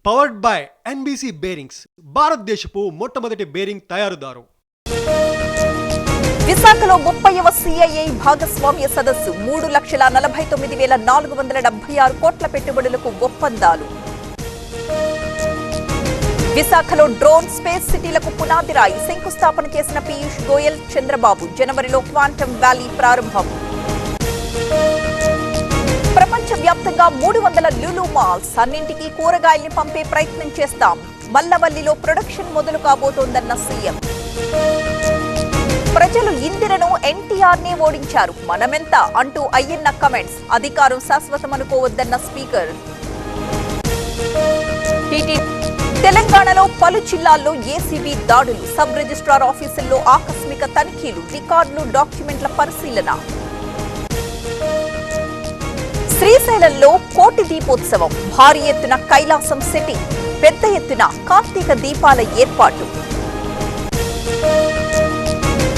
Powered by NBC bearings, భారతదేశపు మొట్టమొదటి bearing తయారుదారు. విశాఖలో 30వ సిఐఐ భాగస్వామ్య సదస్సు 3,49,476 కోట్ల పెట్టుబడులకు ఒప్పందాలు. విశాఖలో డ్రోన్ స్పేస్ సిటీలకు పునాది రాయి శంకుస్థాపన చేసిన పీయూష్ గోయల్, చంద్రబాబు. జనవరిలో క్వాంటమ్ వ్యాలీ ప్రారంభం. ప్రపంచవ్యాప్తంగా 300 లులు మాల్స్, అన్నింటికీ కూరగాయల్ని పంపే ప్రయత్నం చేస్తాం. మల్లవల్లిలో ప్రొడక్షన్ మొదలు కాబోతోందన్న సీఎం. ప్రజలు ఇందిరను ఎన్టీఆర్నే ఓడించారు, మనమెంత అంటూ అయ్యన్న కమెంట్స్. అధికారం శాశ్వతం అనుకోవద్దన్న స్పీకర్. తెలంగాణలో పలు జిల్లాల్లో ఏసీబీ దాడులు, సబ్ రిజిస్ట్రార్ ఆఫీసుల్లో ఆకస్మిక తనిఖీలు, రికార్డులు, డాక్యుమెంట్ల పరిశీలన. శ్రీశైలంలో కోటి దీపోత్సవం, భారీ ఎత్తున కైలాసం సెట్టింగ్, పెద్ద ఎత్తున కార్తీక దీపాల ఏర్పాటు.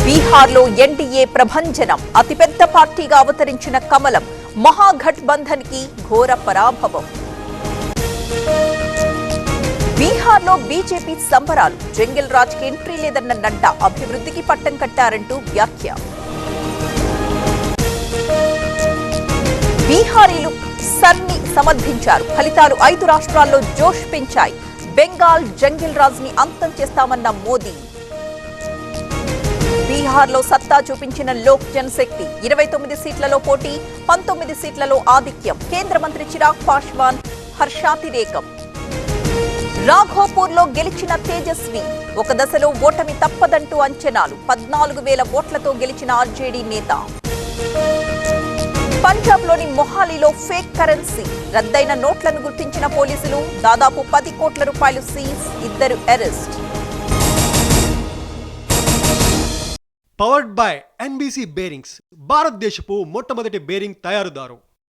బీహార్లో ఎన్డీఏ ప్రభంజనం, అతిపెద్ద పార్టీగా అవతరించిన కమలం. మహాగఠబంధన్ కి ఘోర పరాభవం. బీహార్లో బీజేపీ సంబరాలు, జంగిల్ రాజ్ కి ఎంట్రీ లేదన్న నడ్డా. అభివృద్ధికి పట్టం కట్టారంటూ వ్యాఖ్య. బీహారీలు సన్ని సమర్థించారు, ఫలితాలు 5 రాష్ట్రాల్లో జోష్ పెంచాయి. బెంగాల్ జంగిల్ రాజ్ ని అంతం చేస్తామన్న మోదీ. బీహార్లో సత్తా చూపించిన లోక్ జనశక్తి, 29 సీట్లలో పోటీ, 19 సీట్లలో ఆధిక్యం. కేంద్ర మంత్రి చిరాగ్ పాశ్వాన్ హర్షాతిరేకం. రాఘోపూర్లో గెలిచిన తేజస్వి, ఒక దశలో ఓటమి తప్పదంటూ అంచనాలు. 14,000 ఓట్లతో గెలిచిన ఆర్జేడీ నేత. పంజాబ్లోని మొహాలీలో ఫేక్ కరెన్సీ, రద్దయిన నోట్లను గుర్తించిన పోలీసులు. దాదాపు 10 కోట్ల రూపాయలు seize, 2 arrest. Powered by NBC bearings, భారతదేశపు మొట్టమొదటి బేరింగ్ తయారుదారు.